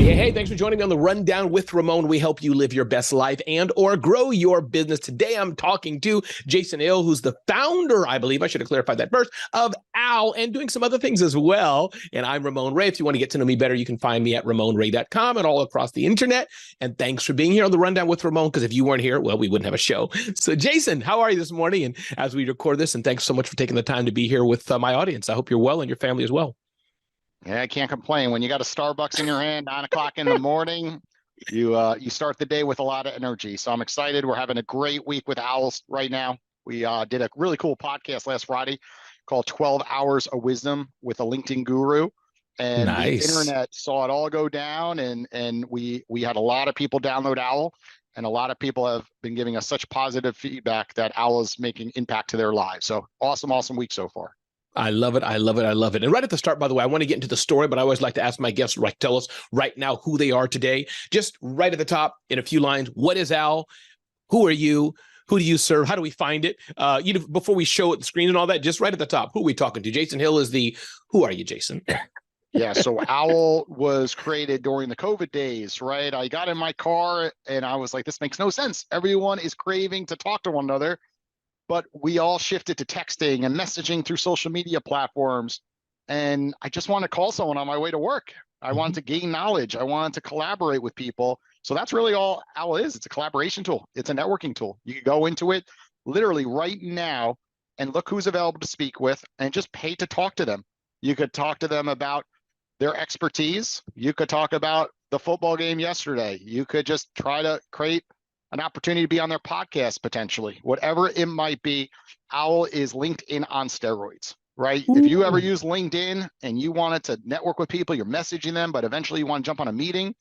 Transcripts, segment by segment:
Hey, thanks for joining me on the Rundown with Ramon. We help you live your best life and or grow your business. Today, I'm talking to Jason Owwll, who's the founder, I believe, I should have clarified that first, of Owwll and doing some other things as well. And I'm Ramon Ray. If you want to get to know me better, you can find me at RamonRay.com and all across the internet. And thanks for being here on the Rundown with Ramon, because if you weren't here, well, we wouldn't have a show. So Jason, how are you this morning? And as we record this, and thanks so much for taking the time to be here with my audience. I hope you're well and your family as well. Yeah, I can't complain. When you got a Starbucks in your hand, 9 o'clock in the morning, you start the day with a lot of energy. So I'm excited. We're having a great week with Owls right now. We did a really cool podcast last Friday called 12 Hours of Wisdom with a LinkedIn guru. And Nice. The internet saw it all go down, and we had a lot of people download Owwll, and a lot of people have been giving us such positive feedback that Owwll is making impact to their lives. So awesome week so far. I love it. And right at the start, by the way, I want to get into the story, but I always like to ask my guests, tell us right now who they are today. Just right at the top in a few lines, what is Owwll? Who are you? Who do you serve? How do we find it? Before we show it the screen and all that, just right at the top, who are we talking to? Jason Hill is who are you, Jason? Yeah, so Owwll was created during the COVID days, right? I got in my car and I was like, this makes no sense. Everyone is craving to talk to one another. But we all shifted to texting and messaging through social media platforms. And I just want to call someone on my way to work. I wanted to gain knowledge. I wanted to collaborate with people. So that's really all Owwll is. It's a collaboration tool. It's a networking tool. You can go into it literally right now and look who's available to speak with and just pay to talk to them. You could talk to them about their expertise. You could talk about the football game yesterday. You could just try to create an opportunity to be on their podcast potentially, whatever it might be. Owwll is LinkedIn on steroids, right? Ooh. If you ever use LinkedIn and you wanted to network with people, you're messaging them, but eventually you want to jump on a meeting,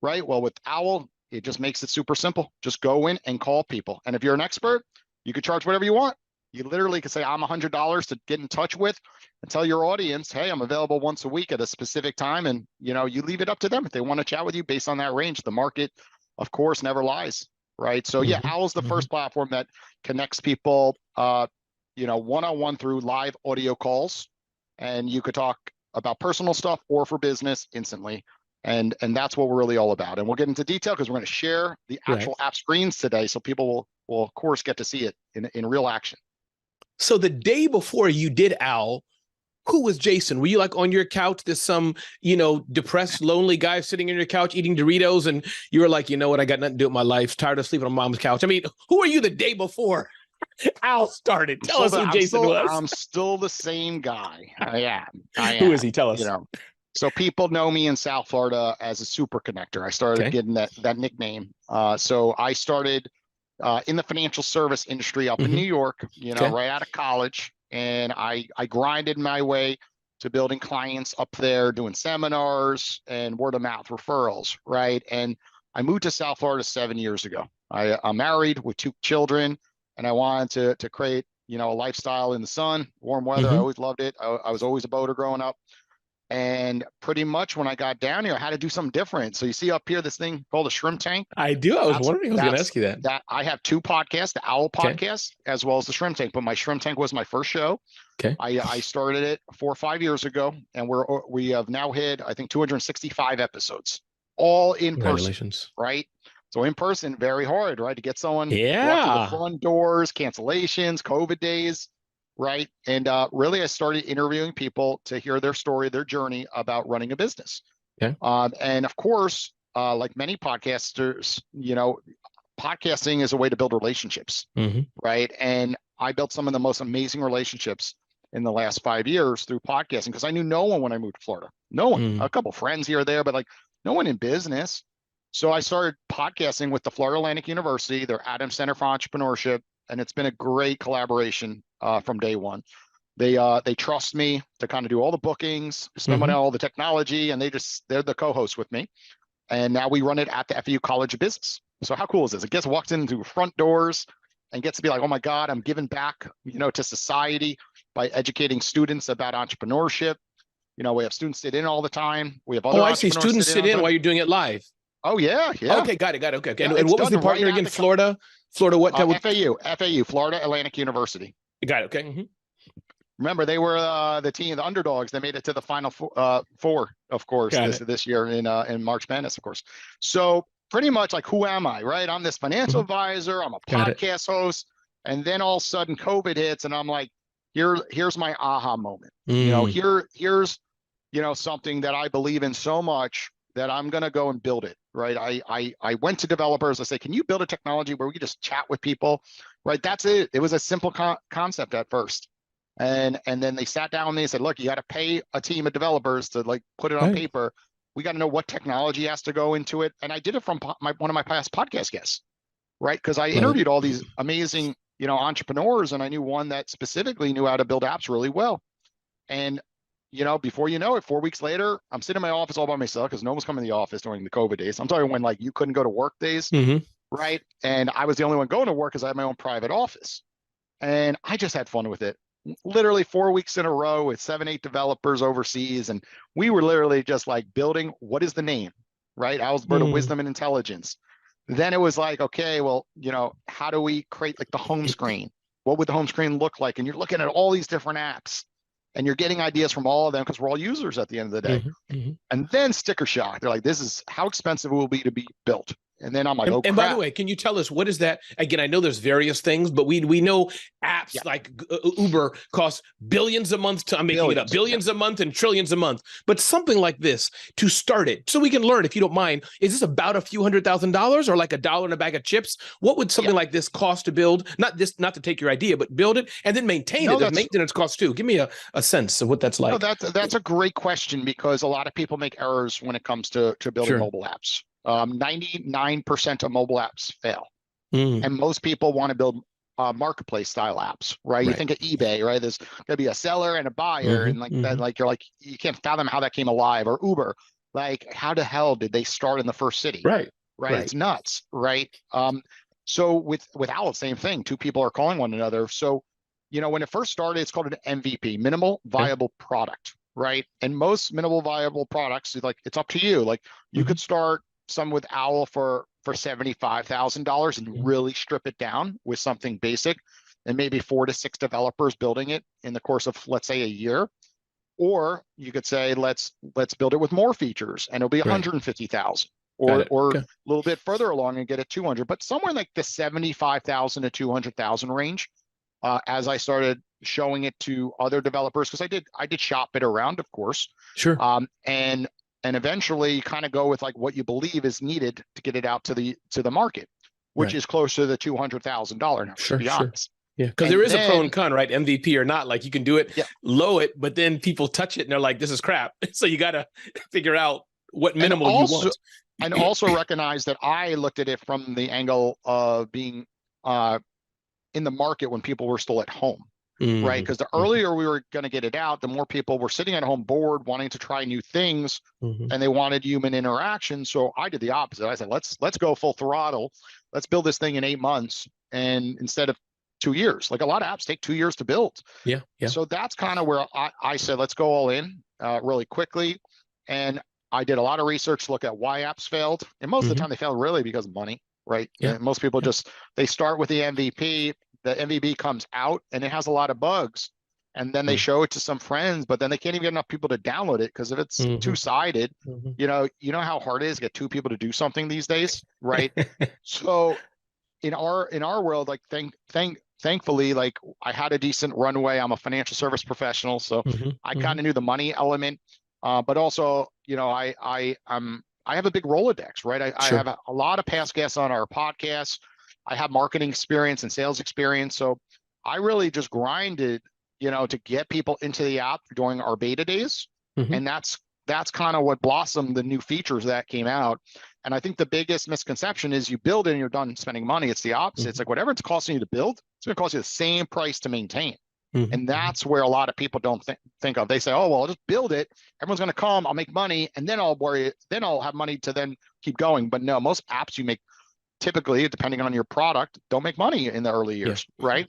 right? Well, with Owwll, it just makes it super simple. Just go in and call people. And if you're an expert, you could charge whatever you want. You literally could say, I'm $100 to get in touch with and tell your audience, hey, I'm available once a week at a specific time. And you leave it up to them. If they want to chat with you based on that range, the market, of course, never lies. Right. So yeah, Owwll's the first platform that connects people, one-on-one through live audio calls, and you could talk about personal stuff or for business instantly. And that's what we're really all about. And we'll get into detail because we're going to share the actual app screens today, so people will of course get to see it in real action. So the day before you did Owwll, who was Jason? Were you like on your couch, there's some, depressed, lonely guy sitting on your couch eating Doritos, and you were like, you know what, I got nothing to do with my life, tired of sleeping on mom's couch? I mean, who are you the day before Owwll started? Tell us who Jason was. I'm still the same guy. I am. Who is he? Tell us. So people know me in South Florida as a super connector. I started getting that nickname. So I started in the financial service industry up in New York, right out of college. And I grinded my way to building clients up there, doing seminars and word of mouth referrals, right? And I moved to South Florida 7 years ago. I'm married with 2 children, and I wanted to create, a lifestyle in the sun, warm weather. I always loved it. I was always a boater growing up. And pretty much when I got down here, I had to do something different. So you see up here, this thing called a shrimp tank. I do. I was wondering. I was going to ask you that. That I have 2 podcasts, the Owwll podcast, as well as the shrimp tank. But my shrimp tank was my first show. Okay. I started it 4 or 5 years ago, and we have now hit, I think, 265 episodes, all in person, right? So in person, very hard, right? To get someone walk to the front doors, cancellations, COVID days. Right. And really, I started interviewing people to hear their story, their journey about running a business. Okay. And of course, like many podcasters, podcasting is a way to build relationships. Right. And I built some of the most amazing relationships in the last 5 years through podcasting, because I knew no one when I moved to Florida. No one, a couple friends here or there, but like no one in business. So I started podcasting with the Florida Atlantic University, their Adams Center for Entrepreneurship. And it's been a great collaboration from day one. They trust me to kind of do all the bookings, spend money on all the technology, and they're the co-hosts with me. And now we run it at the FAU College of Business. So how cool is this? It gets walked into front doors and gets to be like, oh my God, I'm giving back, to society by educating students about entrepreneurship. We have students sit in all the time. We have other I see. Students sit in while you're doing it live. Oh yeah. Okay, got it. Okay. Yeah, and what was the partner again? Florida what? FAU, Florida Atlantic University. You got it. Okay. Remember, they were the team, the underdogs. They made it to the final four, of course, Got this year in March Madness, of course. So pretty much like, who am I, right? I'm this financial advisor. I'm a Got it. podcast host, and then all of a sudden COVID hits, and I'm like, here's my aha moment. Here's something that I believe in so much that I'm going to go and build it, right? I went to developers. I say, can you build a technology where we can just chat with people, right? That's it. It was a simple concept at first. And then they sat down and they said, look, you got to pay a team of developers to like put it on paper. We got to know what technology has to go into it. And I did it from one of my past podcast guests, right? Because I interviewed all these amazing, entrepreneurs, and I knew one that specifically knew how to build apps really well. And, before you know it, 4 weeks later, I'm sitting in my office all by myself because no one was coming to the office during the COVID days. I'm talking when like you couldn't go to work days, right? And I was the only one going to work because I had my own private office. And I just had fun with it. Literally 4 weeks in a row with 7-8 developers overseas, and we were literally just like building, what is the name, right? Owl's Bird of Wisdom and Intelligence. Then it was like, okay, well, how do we create like the home screen? What would the home screen look like? And you're looking at all these different apps, and you're getting ideas from all of them because we're all users at the end of the day. And then sticker shock. They're like, this is how expensive it will be to be built. And then I'm like, oh, and by the way, can you tell us what is that? Again, I know there's various things, but we know apps like Uber cost billions a month to, I'm making it up, billions a month and trillions a month. But something like this to start it, so we can learn, if you don't mind, is this about a few $100,000 or like $1 in a bag of chips? What would something like this cost to build? Not to take your idea, but build it and then maintain it. There's maintenance costs too. Give me a sense of what that's like. No, that's a great question, because a lot of people make errors when it comes to building mobile apps. 99% of mobile apps fail. And most people want to build marketplace style apps, right? You think of eBay, right? There's gonna be a seller and a buyer, and like that, like you're like, you can't fathom how that came alive. Or Uber, like how the hell did they start in the first city? Right. It's nuts, right? So with Owwll, same thing. Two people are calling one another. So when it first started, it's called an MVP, minimal viable product, right? And most minimal viable products, like, it's up to you. Like you could start some with Owwll for $75,000 and really strip it down with something basic, and maybe 4 to 6 developers building it in the course of, let's say, a year. Or you could say, let's build it with more features, and it'll be 150,000, or a little bit further along and get it 200. But somewhere like the 75,000 to 200,000 range, as I started showing it to other developers, because I did shop it around, of course. And eventually you kind of go with like what you believe is needed to get it out to the market, which is closer to the $200,000 now, to be honest. Yeah, because there is a pro and con, right? MVP or not, like you can do it, low it, but then people touch it and they're like, this is crap. So you got to figure out what minimal you want. And also recognize that I looked at it from the angle of being in the market when people were still at home. Right? Because the earlier we were going to get it out, the more people were sitting at home bored, wanting to try new things, and they wanted human interaction. So I did the opposite. I said, let's go full throttle. Let's build this thing in 8 months, and instead of 2 years. Like a lot of apps take 2 years to build. So that's kind of where I said, let's go all in really quickly. And I did a lot of research to look at why apps failed. And most of the time they failed really because of money, right? And most people they start with the MVP. The MVP comes out and it has a lot of bugs, and then they show it to some friends, but then they can't even get enough people to download it, because if it's two-sided, you know how hard it is to get 2 people to do something these days, right? So in our world, like thankfully, like I had a decent runway. I'm a financial service professional, so I kind of knew the money element, but also I have a big Rolodex, right? I have a lot of past guests on our podcast. I have marketing experience and sales experience. So I really just grinded, to get people into the app during our beta days. And that's kind of what blossomed the new features that came out. And I think the biggest misconception is you build it and you're done spending money. It's the opposite. It's like whatever it's costing you to build, it's going to cost you the same price to maintain. And that's where a lot of people don't think of. They say, oh, well, I'll just build it. Everyone's going to come. I'll make money. And then I'll worry. Then I'll have money to then keep going. But no, most apps you make, typically, depending on your product, don't make money in the early years, right?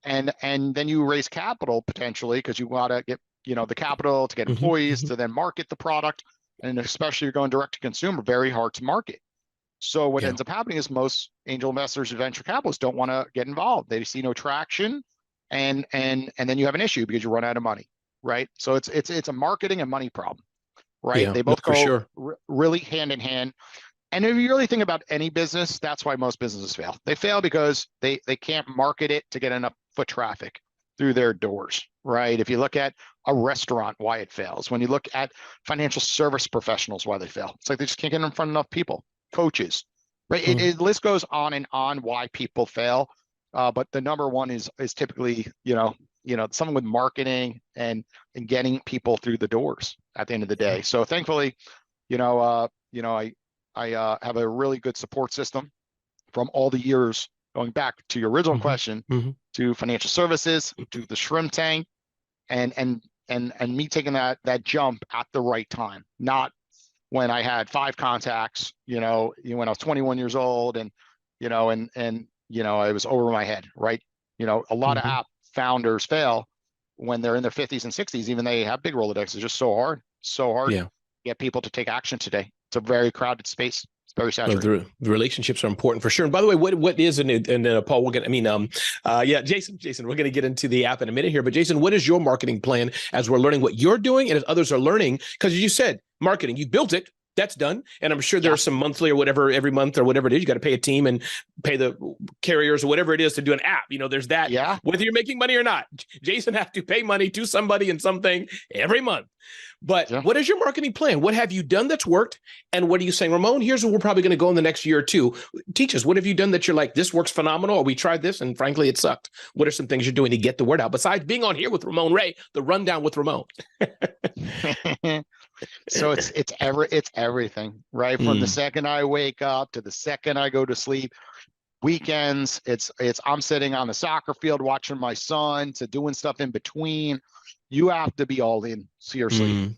And then you raise capital potentially, because you got to get the capital to get employees to then market the product, and especially you're going direct to consumer, very hard to market. So what ends up happening is most angel investors and venture capitalists don't want to get involved. They see no traction, and then you have an issue because you run out of money, right? So it's a marketing and money problem, right? Yeah, They no, both for go sure. really hand in hand. And if you really think about any business, that's why most businesses fail. They fail because they can't market it to get enough foot traffic through their doors, right? If you look at a restaurant, why it fails. When you look at financial service professionals, why they fail. It's like they just can't get in front of enough people, coaches, right? It list goes on and on why people fail. But the number one is typically, someone with marketing and getting people through the doors at the end of the day. So thankfully, I have a really good support system from all the years going back to your original question, to financial services, to the shrimp tank, and me taking that jump at the right time, not when I had 5 contacts, when I was 21 years old and I was over my head, right? A lot of app founders fail when they're in their 50s and 60s, even they have big Rolodex. It's just so hard Yeah. to get people to take action today. It's a very crowded space. It's very No, saturated. the relationships are important for sure. And by the way, what is and Paul, we're gonna, Jason, we're gonna get into the app in a minute here. But Jason, what is your marketing plan as we're learning what you're doing and as others are learning? Because as you said, marketing, you built it. That's done. And I'm sure there are some monthly or whatever, every month or whatever it is, you got to pay a team and pay the carriers or whatever it is to do an app. There's that. Yeah. Whether you're making money or not, Jason have to pay money to somebody and something every month. But what is your marketing plan? What have you done that's worked? And what are you saying, Ramon? Here's what we're probably going to go in the next year or two. Teach us, what have you done that you're like, this works phenomenal, or we tried this and frankly, it sucked? What are some things you're doing to get the word out besides being on here with Ramon Ray, the rundown with Ramon? So it's everything, right? From the second I wake up to the second I go to sleep. Weekends, it's I'm sitting on the soccer field watching my son, to doing stuff in between. You have to be all in, seriously.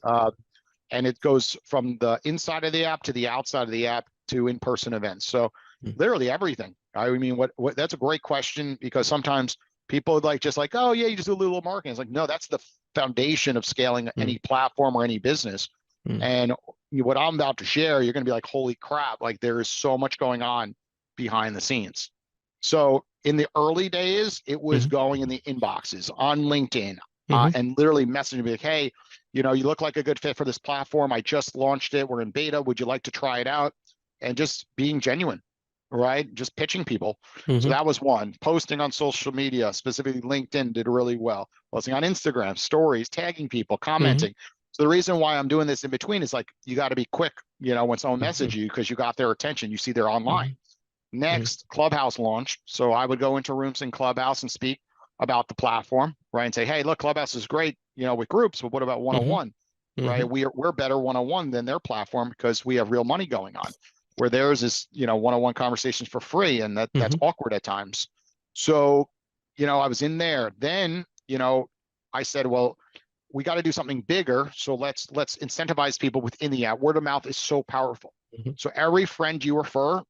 And it goes from the inside of the app to the outside of the app to in-person events. So literally everything. I mean, what that's a great question, because sometimes people just like, oh yeah, you just do a little marketing. It's like, no, that's the foundation of scaling any platform or any business. And what I'm about to share, you're going to be like, holy crap, like there is so much going on behind the scenes. So in the early days, it was going in the inboxes on LinkedIn and literally messaging me like, hey, you look like a good fit for this platform. I just launched it. We're in beta. Would you like to try it out? And just being genuine, right? Just pitching people. So that was one. Posting on social media, specifically LinkedIn, did really well. Posting on Instagram, stories, tagging people, commenting. So the reason why I'm doing this in between is like, you got to be quick, when someone messages you, because you got their attention. You see they're online. Next, Clubhouse launched. So I would go into rooms in Clubhouse and speak about the platform, right? And say, hey, look, Clubhouse is great, with groups, but what about one-on-one, right? We're better one-on-one than their platform because we have real money going on, where theirs is, one-on-one conversations for free. And that's awkward at times. So, I was in there. Then, I said, well, we got to do something bigger. So let's incentivize people within the app. Word of mouth is so powerful. So every friend you refer,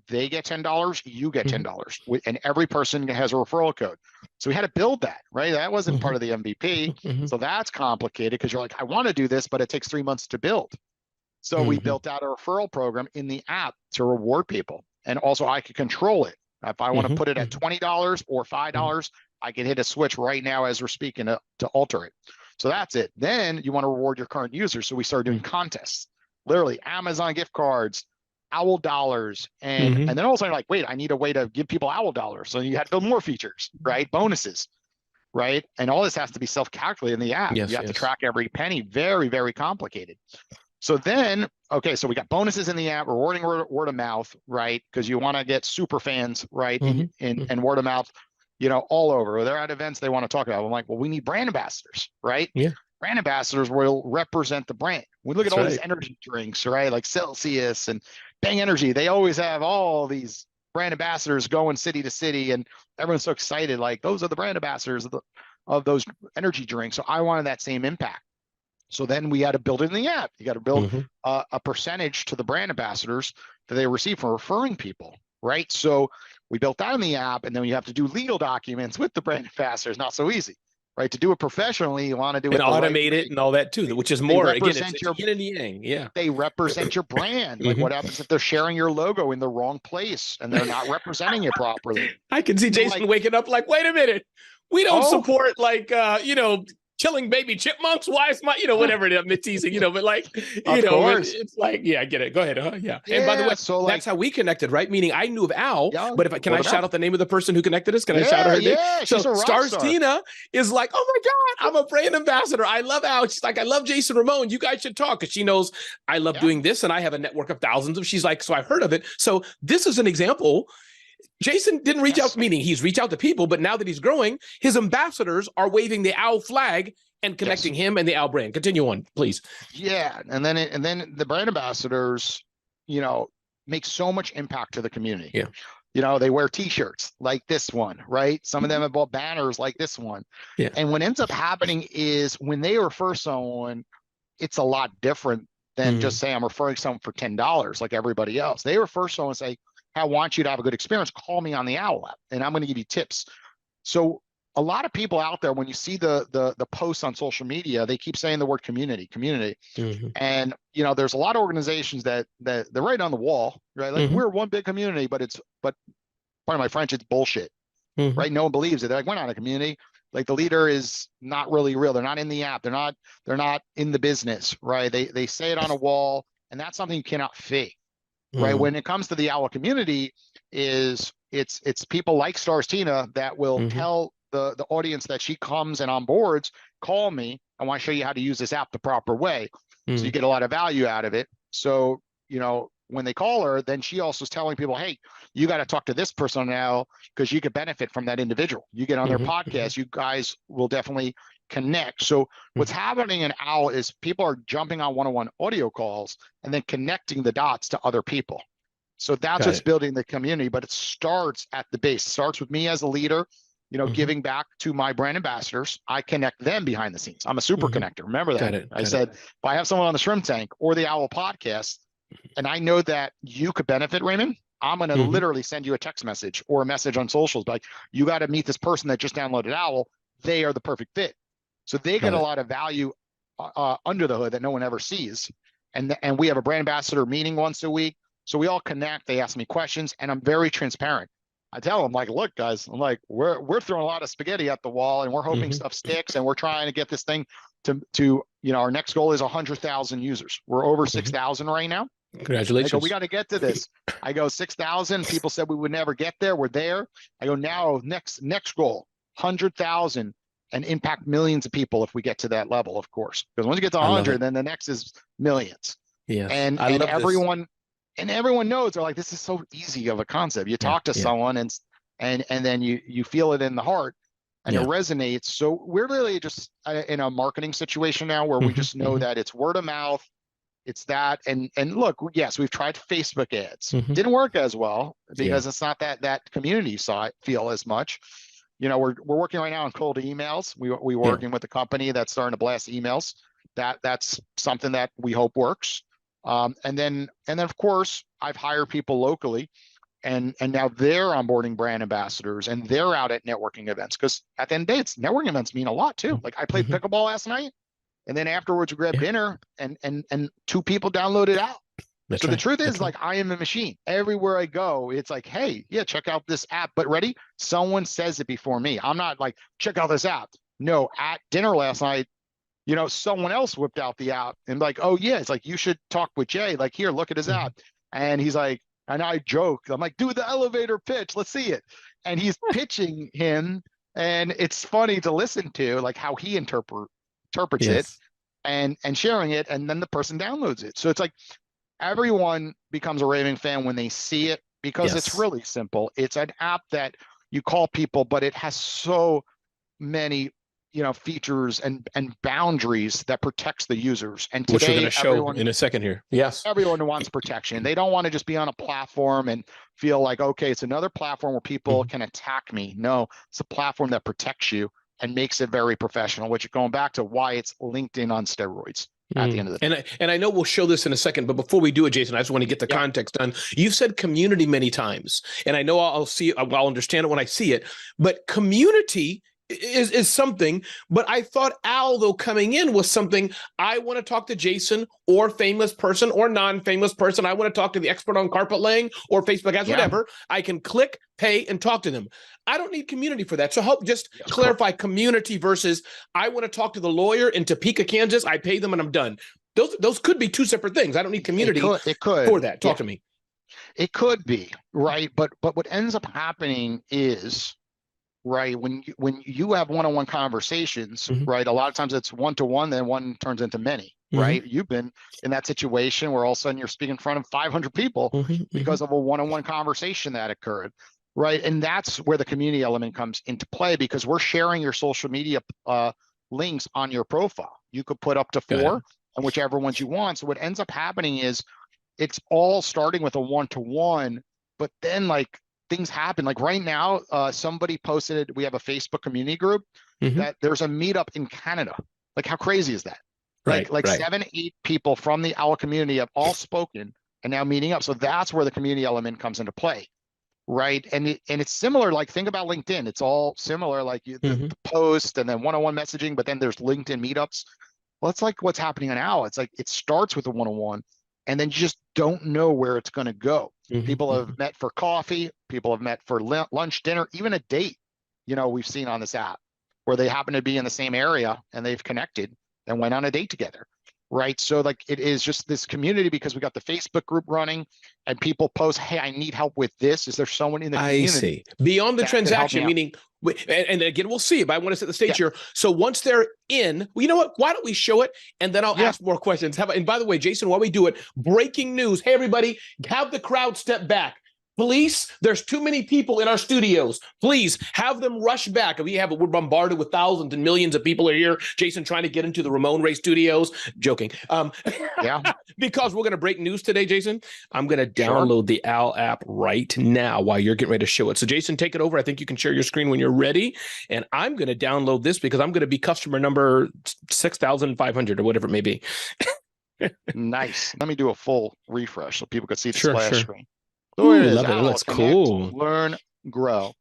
they get $10, you get $10, and every person has a referral code. So we had to build that, right? That wasn't part of the MVP. So that's complicated, because you're like, I want to do this, but it takes 3 months to build. So we built out a referral program in the app to reward people. And also I could control it. If I want to put it at $20 or $5, I can hit a switch right now as we're speaking to alter it. So that's it. Then you want to reward your current users. So we started doing contests, literally Amazon gift cards, Owwll dollars. And then all of a sudden, like, wait, I need a way to give people Owwll dollars. So you had to build more features, right? Bonuses, right? And all this has to be self-calculated in the app. You have to track every penny. Very, very complicated. So then, okay, so we got bonuses in the app, rewarding word of mouth, right? Because you want to get super fans, right? And word of mouth, all over. They're at events they want to talk about. I'm like, well, we need brand ambassadors, right? Yeah. Brand ambassadors will represent the brand. We look at all these energy drinks, right? Like Celsius and Bang Energy. They always have all these brand ambassadors going city to city, and everyone's so excited. Like, those are the brand ambassadors of those energy drinks. So I wanted that same impact. So then we had to build it in the app. You got to build a percentage to the brand ambassadors that they receive from referring people, right? So we built that in the app, and then you have to do legal documents with the brand ambassadors. Not so easy, right? To do it professionally, you want to do it and automate it and all that too, which is more, again, it's yin and yang. Yeah. They represent your brand. Like, what happens if they're sharing your logo in the wrong place and they're not representing it properly? I can see Jason waking up like, wait a minute. We don't Oh, support like killing baby chipmunks. Why is my whatever it is, I'm teasing, but like of course. it's like I get it. Go ahead. Yeah. And by the way, Yeah. So that's like, how we connected, right? Meaning I knew of Al, yeah, but if I can word I of shout mouth. out the name of the person who connected us? Can I shout out Yeah, her name? yeah. So She's a rock Stars star. Tina is like, oh my God, I'm a brand ambassador. I love Al. She's like, I love Jason Ramon. You guys should talk because she knows I love Yeah. doing this and I have a network of thousands of. She's like, so I've heard of it. So this is an example. Jason didn't reach Yes. out, meaning he's reached out to people, but now that he's growing, his ambassadors are waving the Owl flag and connecting him and the Owl brand. Continue on, please. Yeah. And then the brand ambassadors, make so much impact to the community. Yeah. They wear t-shirts like this one, right? Some of them have bought banners like this one. Yeah. And what ends up happening is when they refer someone, it's a lot different than just say I'm referring someone for $10 like everybody else. They refer someone and say, I want you to have a good experience. Call me on the Owwll app and I'm going to give you tips. So a lot of people out there, when you see the posts on social media, they keep saying the word community. And there's a lot of organizations that they're right on the wall, right? Like we're one big community, but pardon my French, it's bullshit, right? No one believes it. They're like, we're not a community. Like the leader is not really real. They're not in the app. They're not in the business, right? They say it on a wall, and that's something you cannot fake. Right. When it comes to the Owwll community, it's people like Stars Tina that will tell the audience that she comes and onboards, call me. I want to show you how to use this app the proper way. So you get a lot of value out of it. So, when they call her, then she also is telling people, hey, you got to talk to this person now because you could benefit from that individual. You get on their podcast, you guys will definitely connect. So what's happening in Owwll is people are jumping on one-on-one audio calls and then connecting the dots to other people. So that's what's building the community, but it starts at the base. It starts with me as a leader, giving back to my brand ambassadors. I connect them behind the scenes. I'm a super connector. Remember that. I said, if I have someone on the Shrimp Tank or the Owwll podcast, and I know that you could benefit, Raymond, I'm going to literally send you a text message or a message on socials, like, you got to meet this person that just downloaded Owwll. They are the perfect fit. So they get a lot of value under the hood that no one ever sees. And we have a brand ambassador meeting once a week. So we all connect. They ask me questions, and I'm very transparent. I tell them, like, look, guys, I'm like, we're throwing a lot of spaghetti at the wall, and we're hoping stuff sticks, and we're trying to get this thing to our next goal is 100,000 users. We're over 6,000 right now. Congratulations. I go, we got to get to this. I go, 6,000. People said we would never get there. We're there. I go, now next goal, 100,000, and impact millions of people if we get to that level, of course. Because once you get to 100, then the next is millions. Yeah. And everyone knows, they're like, this is so easy of a concept. You talk to someone and then you feel it in the heart and it resonates. So we're really just in a marketing situation now where we just know that it's word of mouth. It's that, and look, yes, we've tried Facebook ads. Didn't work as well because it's not that community feel as much. We're working right now on cold emails. We're working with a company that's starting to blast emails. That's something that we hope works. And then of course I've hired people locally, and now they're onboarding brand ambassadors and they're out at networking events, because at the end of the day, networking events mean a lot too. Like I played pickleball last night. And then afterwards, we grabbed dinner, and 2 people downloaded Owwll. So the truth is, like, I am a machine. Everywhere I go, it's like, hey, yeah, check out this app. But ready? Someone says it before me. I'm not like, check out this app. No, at dinner last night, someone else whipped out the app and like, oh yeah, it's like, you should talk with Jay. Like, here, look at his app. And he's like, and I joke, I'm like, do the elevator pitch. Let's see it. And he's pitching him, and it's funny to listen to, like, how he interprets it and sharing it, and then the person downloads it. So it's like everyone becomes a raving fan when they see it, because it's really simple. It's an app that you call people, but it has so many features and boundaries that protects the users. And today, which we're going to show in a second here. Yes, everyone wants protection. They don't want to just be on a platform and feel like, okay, it's another platform where people can attack me. No, it's a platform that protects you and makes it very professional, which, going back to why it's LinkedIn on steroids at the end of the day. And I know we'll show this in a second, but before we do it, Jason, I just want to get the context done. You've said community many times, and I know I'll understand it when I see it, but community is something, but I thought Owwll, though, coming in was something. I want to talk to Jason or famous person or non-famous person. I want to talk to the expert on carpet laying or Facebook ads, whatever. I can click, pay, and talk to them. I don't need community for that. So help just clarify community versus I want to talk to the lawyer in Topeka, Kansas. I pay them and I'm done. Those could be two separate things. I don't need community it could. for that. Talk to me. It could be, right? But what ends up happening is, right, when you have one-on-one conversations, right, a lot of times it's one-to-one, then one turns into many, right? You've been in that situation where all of a sudden you're speaking in front of 500 people because of a one-on-one conversation that occurred, right? And that's where the community element comes into play, because we're sharing your social media links on your profile. You could put up to 4 and whichever ones you want. So what ends up happening is it's all starting with a one-to-one, but then like things happen. Like right now, somebody posted, we have a Facebook community group that there's a meetup in Canada. Like how crazy is that? Like 7, 8 people from the Owwll community have all spoken and now meeting up. So that's where the community element comes into play, right? And it's similar, like think about LinkedIn. It's all similar, like the post and then one-on-one messaging, but then there's LinkedIn meetups. Well, it's like what's happening on Owwll. It's like it starts with a one-on-one and then you just don't know where it's going to go. People have met for coffee. People have met for lunch, dinner, even a date. You know, we've seen on this app where they happen to be in the same area and they've connected and went on a date together, right? So like it is just this community because we got the Facebook group running and people post, hey, I need help with this. Is there someone in the community? I see. Beyond the transaction, meaning, and again, we'll see, but I want to set the stage here. So once they're in, well, you know what? Why don't we show it? And then I'll ask more questions. And by the way, Jason, while we do it, breaking news. Hey, everybody, have the crowd step back. Police, there's too many people in our studios. Please have them rush back. We're bombarded with thousands and millions of people are here. Jason trying to get into the Ramon Ray studios. Joking. Because we're going to break news today, Jason. I'm going to download the Owwll app right now while you're getting ready to show it. So Jason, take it over. I think you can share your screen when you're ready. And I'm going to download this because I'm going to be customer number 6,500 or whatever it may be. Nice. Let me do a full refresh so people can see the splash screen. So it love it. It looks cool. Learn, grow.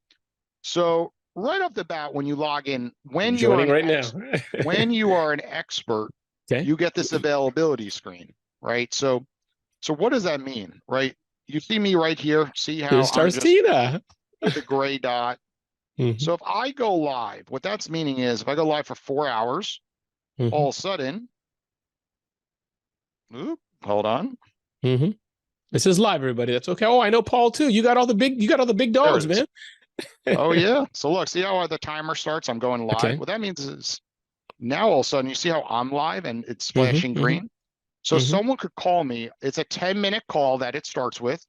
So right off the bat, when you log in, when you are an expert, you get this availability screen, right? So what does that mean, right? You see me right here. See how I'm just with the gray dot. So if I go live, what that's meaning is if I go live for 4 hours, all of a sudden, hold on. This is live, everybody. That's okay. Oh, I know Paul too. You got all the big dogs, man. Oh yeah. So look, see how the timer starts? I'm going live. What that means is now all of a sudden you see how I'm live and it's flashing green. So someone could call me. It's a 10-minute call that it starts with,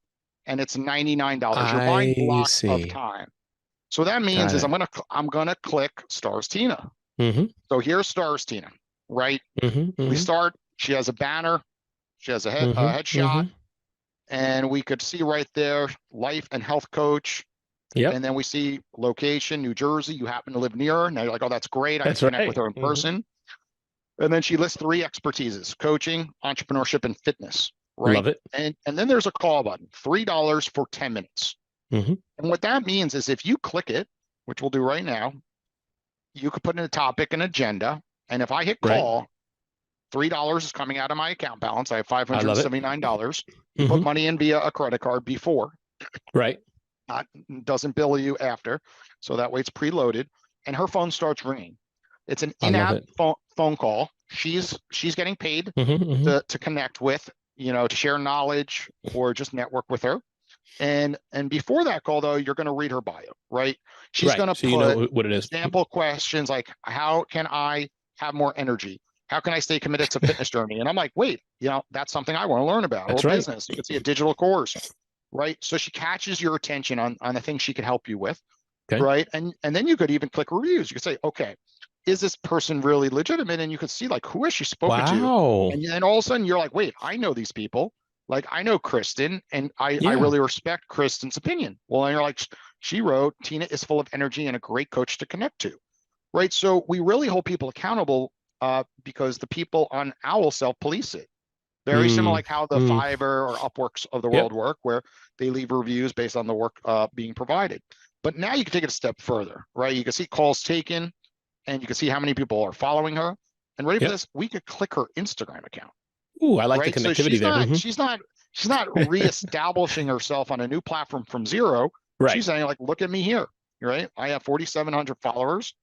and it's $99. You're buying blocks of time. So that means is I'm gonna click Stars Tina. So here's Stars Tina, right? We start. She has a banner. She has a headshot. And we could see right there, life and health coach. And then we see location, New Jersey. You happen to live near her. Now you're like, oh, that's great. I can connect with her in person. And then she lists 3 expertises: coaching, entrepreneurship, and fitness. Right. Love it. And then there's a call button, $3 for 10 minutes. And what that means is if you click it, which we'll do right now, you could put in a topic and agenda. And if I hit call, $3 is coming out of my account balance. I have $579. You put money in via a credit card before. Doesn't bill you after. So that way it's preloaded. And her phone starts ringing. It's an in-app phone call. She's getting paid to connect with, to share knowledge or just network with her. And before that call, though, you're going to read her bio, right? She's going to put what it is. Sample questions like, how can I have more energy? How can I stay committed to fitness journey? And I'm like, wait, that's something I want to learn about. Or business. You can see a digital course, right? So she catches your attention on the things she can help you with, right? And then you could even click reviews. You could say, okay, is this person really legitimate? And you could see like, who has she spoken to? And then all of a sudden you're like, wait, I know these people. Like I know Kristen and I really respect Kristen's opinion. Well, and you're like, she wrote, Tina is full of energy and a great coach to connect to, right? So we really hold people accountable because the people on Owwll self-police it. Very similar like how the Fiverr or Upworks of the world work, where they leave reviews based on the work being provided. But now you can take it a step further, right? You can see calls taken, and you can see how many people are following her. And ready for Yep. this? We could click her Instagram account, Ooh, I like the right? So connectivity there. she's not reestablishing herself on a new platform from zero. Right. She's saying like, look at me here, right? I have 4,700 followers.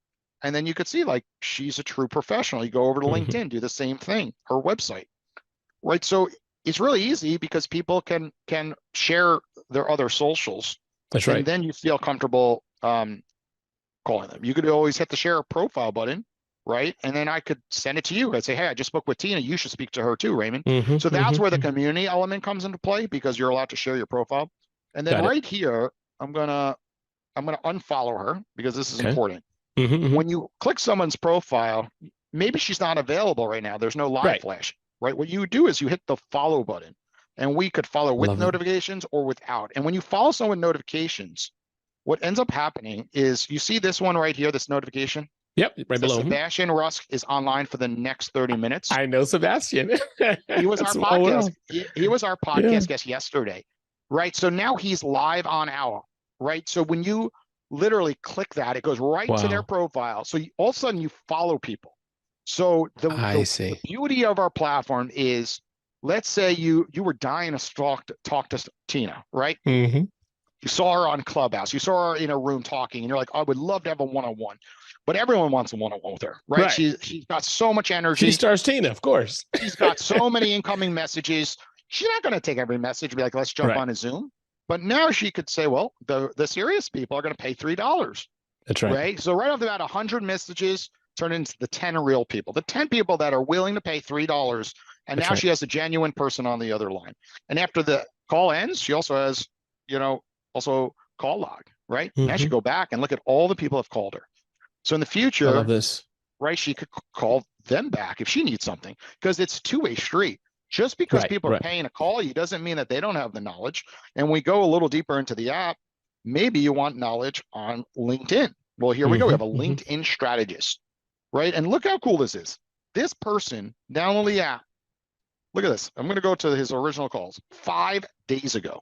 And then you could see like she's a true professional. You go over to Hmm. LinkedIn, do the same thing, her website, right? So it's really easy because people can share their other socials, That's and right. then you feel comfortable calling them. You could always hit the share profile button, right? And then I could send it to you. I'd say, hey, I just spoke with Tina. You should speak to her too, Raymond. Hmm. So that's where the hmm community element comes into play because you're allowed to share your profile. And then Got it. right here, I'm gonna unfollow her because this is Okay. important. Hmm. When you click someone's profile, maybe she's not available right now. There's no live Right. flash, right? What you do is you hit the follow button, and we could follow with Love it. notifications or without. And when you follow someone with notifications, what ends up happening is you see this one right here, this notification. Yep. Right So below him. Sebastian Rusk is online for the next 30 minutes. I know Sebastian. He was our That's podcast. Owwll. He was our Yeah. podcast guest yesterday, right? So now he's live on Owwll, right? So when you literally click that, it goes right to their Wow. profile. So all of a sudden you follow people. So I the see. beauty of our platform is, let's say you were dying to talk to Tina, right? Hmm. You saw her on Clubhouse, you saw her in a room talking, and you're like, I would love to have a one-on-one. But everyone wants a one-on-one with her, right? Right. She's got so much She energy. stars Tina, of course. She's got so many incoming messages. She's not going to take every message and be like, let's jump Right. on a Zoom. But now she could say, well, the serious people are going to pay $3, That's right. right? So right off the bat, 100 messages turn into the 10 real people, the 10 people that are willing to pay $3. And That's now right. she has a genuine person on the other line. And after the call ends, she also has, also call log, right? Now she Hmm. go back and look at all the people have called her. So in the I love future, this. right, she could call them back if she needs something because it's two-way street. Just because Right. people are Right. paying to call you doesn't mean that they don't have the knowledge. And we go a little deeper into the app. Maybe you want knowledge on LinkedIn. Well, here we go. We have a Hmm. LinkedIn strategist, right? And look how cool this is. This person download the app. Look at this. I'm going to go to his original calls 5 days ago.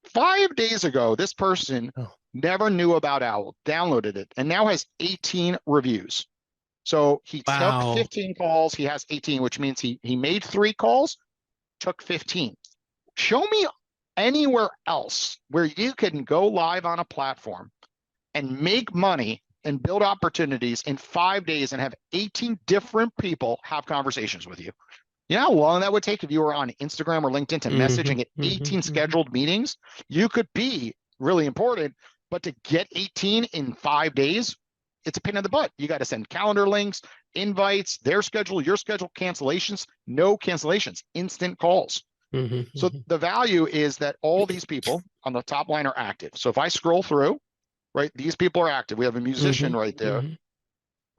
5 days ago, this person Oh. never knew about Owwll, downloaded it, and now has 18 reviews. So he took Wow. 15 calls. He has 18, which means he made 3 calls, took 15. Show me anywhere else where you can go live on a platform and make money and build opportunities in 5 days and have 18 different people have conversations with you. You know how long that would take if you were on Instagram or LinkedIn to message and get 18 scheduled meetings? You could be really important, but to get 18 in 5 days, it's a pain in the butt. You got to send calendar links, invites, their schedule, your schedule, cancellations, no cancellations, instant calls. So the value is that all these people on the top line are active. So if I scroll through, right, these people are active. We have a musician right there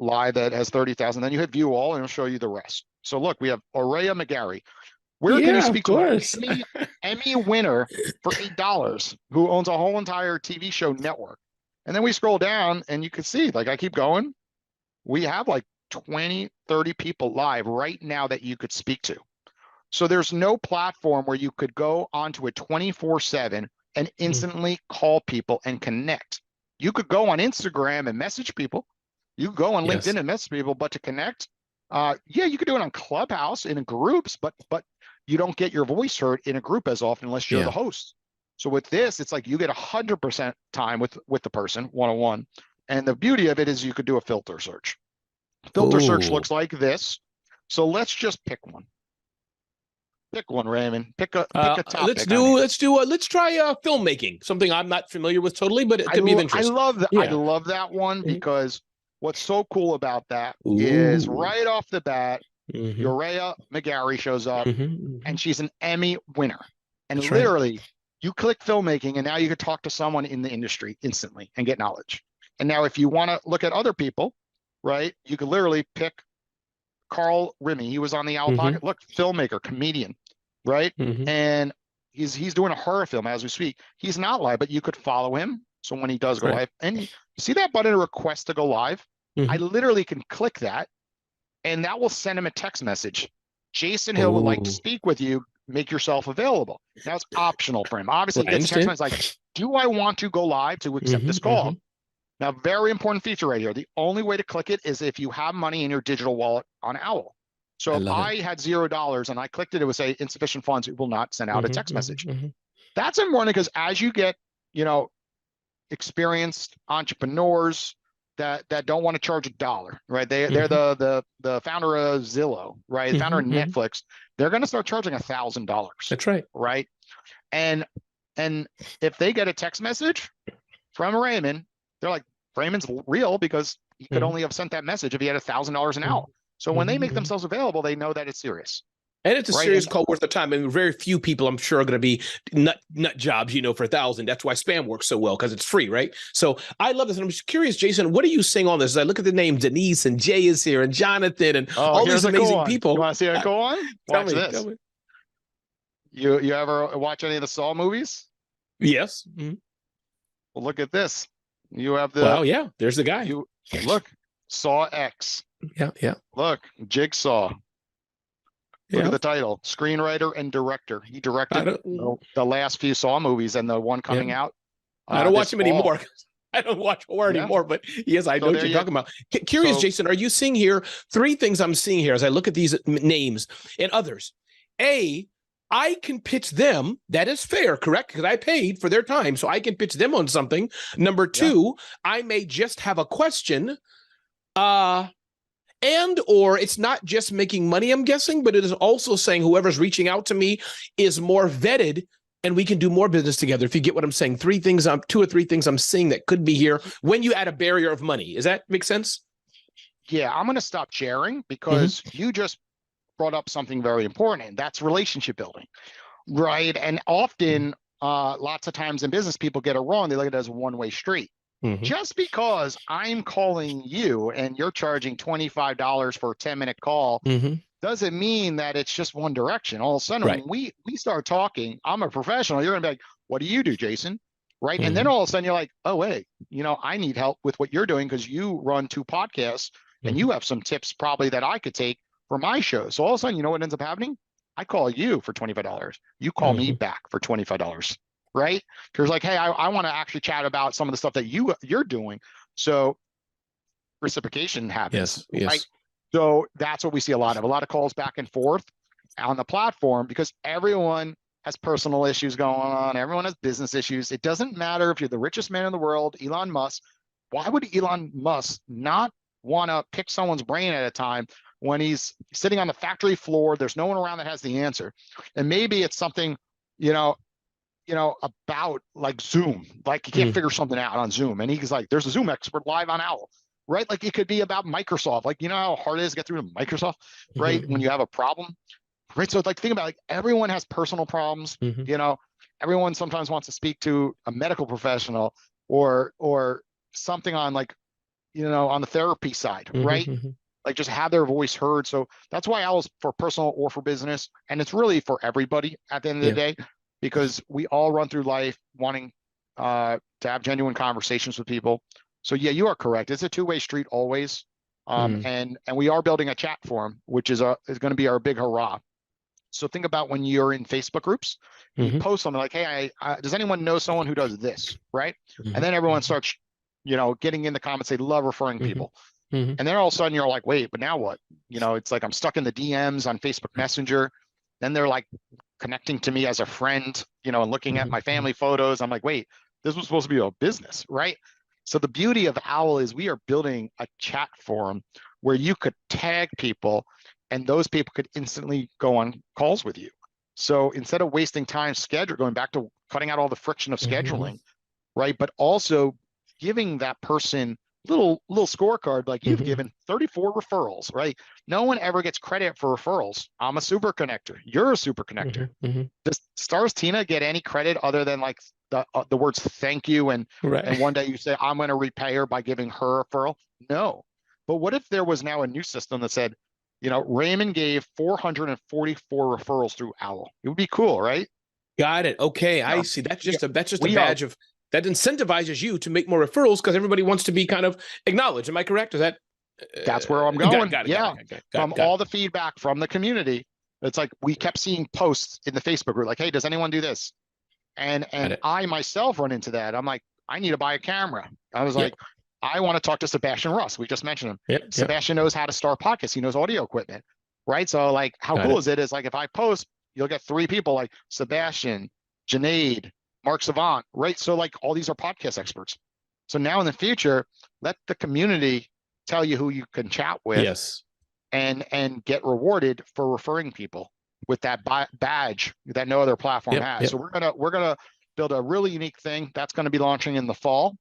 live that has 30,000. Then you hit view all and it'll show you the rest. So look, we have Aurea McGarry. Where can you Yeah, of speak to an course. Emmy winner for $8 who owns a whole entire TV show network? And then we scroll down and you can see, like I keep going, we have like 20, 30 people live right now that you could speak to. So there's no platform where you could go onto it 24/7 and instantly call people and connect. You could go on Instagram and message people. You could go on Yes. LinkedIn and message people, but to connect, yeah, you could do it on Clubhouse in groups, but you don't get your voice heard in a group as often unless you're the Yeah. host. So with this, it's like you get 100% time with the person one-on-one. And the beauty of it is you could do a filter search. Filter search Ooh. looks like this. So let's just pick one. Pick one, Raymond. Pick a Let's topic. let's try filmmaking, something I'm not familiar with totally, but it could be of I interest. love that. I Yeah. love that one because what's so cool about that is Ooh. right off the bat, Hmm. Aurea McGarry shows up, and she's an Emmy winner. And That's right. literally, you click filmmaking, and now you could talk to someone in the industry instantly and get knowledge. And now, if you want to look at other people, right, you could literally pick Carl Rimmy. He was on the Owl Pocket. Look, filmmaker, comedian, right? And he's doing a horror film as we speak. He's not live, but you could follow him. So when he does go live, and you see that button, request to go live, I literally can click that, and that will send him a text message. Jason Hill would like to speak with you. Make yourself available. Now it's optional for him. Obviously, he I gets a text understand. message like, do I want to go live to accept this call? Now, very important feature right here. The only way to click it is if you have money in your digital wallet on Owwll. So if I had $0 and I clicked it, it would say insufficient funds. It will not send out a text message. That's important because as you get, experienced entrepreneurs that don't want to charge $1, right? They're the founder of Zillow, right? Founder of Netflix. They're going to start charging $1,000. That's right. Right. And if they get a text message from Raymond, they're like, Raymond's real because he could only have sent that message if he had $1,000 an hour. So when they make themselves available, they know that it's serious. And it's a serious call worth the time. I mean, very few people, I'm sure, are going to be nut jobs, for 1,000. That's why spam works so well, because it's free, right? So I love this. And I'm just curious, Jason, what are you seeing on this? As I look at the name, Denise and Jay is here and Jonathan and all these amazing people. You want to see it go on? Watch this. Tell me. You ever watch any of the Saw movies? Yes. Well, look at this. You have the. Well, yeah. There's the guy. Look, Saw X. Yeah. Look, Jigsaw. Look at the title, screenwriter and director. He directed the last few Saw movies and the one coming out. I don't watch him anymore. I don't watch horror anymore, but yes, I know what you're talking about. Curious, Jason, are you seeing here 3 things I'm seeing here as I look at these names and others? A, I can pitch them. That is fair, correct? Because I paid for their time, so I can pitch them on something. Number 2, I may just have a question. And or it's not just making money, I'm guessing, but it is also saying whoever's reaching out to me is more vetted and we can do more business together. If you get what I'm saying, 2 or 3 things I'm seeing that could be here when you add a barrier of money. Does that make sense? Yeah, I'm going to stop sharing because you just brought up something very important, and that's relationship building, right? And often, lots of times in business, people get it wrong. They look at it as a one-way street. Just because I'm calling you and you're charging $25 for a 10-minute call doesn't mean that it's just one direction. All of a sudden, when we start talking, I'm a professional. You're going to be like, what do you do, Jason? Right. And then all of a sudden you're like, oh, wait, I need help with what you're doing because you run 2 podcasts and you have some tips probably that I could take for my show. So all of a sudden, you know what ends up happening? I call you for $25. You call me back for $25. Right? Because like, hey, I want to actually chat about some of the stuff that you're doing. So reciprocation happens. Yes. Right? So that's what we see a lot of calls back and forth on the platform because everyone has personal issues going on. Everyone has business issues. It doesn't matter if you're the richest man in the world, Elon Musk. Why would Elon Musk not want to pick someone's brain at a time when he's sitting on the factory floor? There's no one around that has the answer. And maybe it's something, about like Zoom, like you can't figure something out on Zoom. And he's like, there's a Zoom expert live on Owwll, right? Like it could be about Microsoft. Like, how hard it is to get through to Microsoft, right? When you have a problem, right? So like, think about like everyone has personal problems, everyone sometimes wants to speak to a medical professional or something on like, on the therapy side, right? Like just have their voice heard. So that's why Owwll's for personal or for business. And it's really for everybody at the end of the day. Because we all run through life wanting to have genuine conversations with people. So yeah, you are correct. It's a 2-way street always. And we are building a chat forum, which is going to be our big hurrah. So think about when you're in Facebook groups, you post something like, hey, does anyone know someone who does this, right? And then everyone starts, getting in the comments, they love referring people. And then all of a sudden you're like, wait, but now what? It's like I'm stuck in the DMs on Facebook Messenger. Then they're like connecting to me as a friend, and looking at my family photos. I'm like, wait, this was supposed to be a business, right? So the beauty of Owwll is we are building a chat forum where you could tag people and those people could instantly go on calls with you. So instead of wasting time going back to cutting out all the friction of scheduling, right? But also giving that person little scorecard, like you've given 34 referrals, right? No one ever gets credit for referrals. I'm a super connector. You're a super connector. Does Stars Tina get any credit other than like the words thank you and one day you say I'm going to repay her by giving her a referral? No. But what if there was now a new system that said, Raymond gave 444 referrals through Owwll? It would be cool, right? Got it. Okay, I see. That's just a badge of that incentivizes you to make more referrals because everybody wants to be kind of acknowledged. Am I correct? Is that? That's where I'm going. Got it. All the feedback from the community, it's like we kept seeing posts in the Facebook group like, hey, does anyone do this? And I myself run into that. I'm like, I need to buy a camera. I was like, I want to talk to Sebastian Russ. We just mentioned him. Sebastian knows how to start podcasts. He knows audio equipment, right? So like, how cool is it? Is like, if I post, you'll get 3 people like Sebastian, Janaid, Mark Savant, right? So like, all these are podcast experts. So now in the future, let the community tell you who you can chat with, and get rewarded for referring people with that badge that no other platform has. So we're gonna build a really unique thing that's going to be launching in the fall.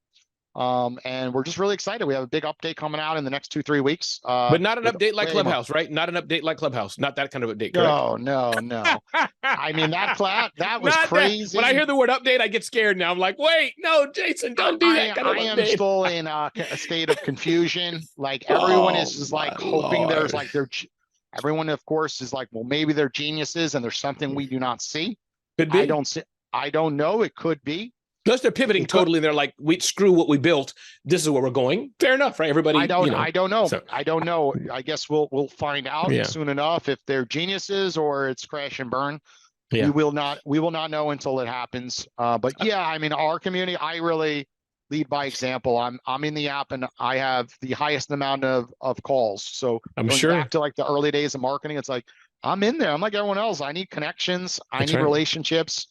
And we're just really excited. We have a big update coming out in the next 2-3 weeks. But not an update like Clubhouse, right? Not an update like Clubhouse. Not that kind of update, correct? No. I mean, that was crazy. When I hear the word update, I get scared now. I'm like, wait, no, Jason, don't do that kind of update. I am still in a state of confusion. Like, everyone is just like hoping there's like everyone, of course, is like, well, maybe they're geniuses and there's something we do not see. Could be. I don't know. It could be. Plus, they're pivoting totally. They're like, we screw what we built. This is where we're going. Fair enough, right? Everybody. I don't know. So. I don't know. I guess we'll find out soon enough if they're geniuses or it's crash and burn. We will not know until it happens. But yeah, I mean, our community, I really lead by example. I'm in the app and I have the highest amount of calls. So I'm sure back to like the early days of marketing, it's like, I'm in there. I'm like everyone else. I need connections. I need relationships.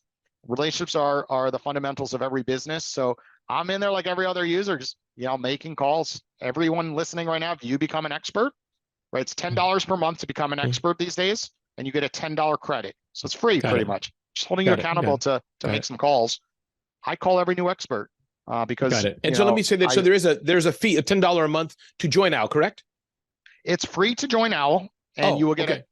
Relationships are the fundamentals of every business. So I'm in there like every other user, just, making calls. Everyone listening right now, if you become an expert, right? It's $10 per month to become an expert these days, and you get a $10 credit. So it's free pretty much. Just holding you accountable to make some calls. I call every new expert because. Got it. And so let me say that. So there's a fee of $10 a month to join Owwll, correct? It's free to join Owwll, and you will get it.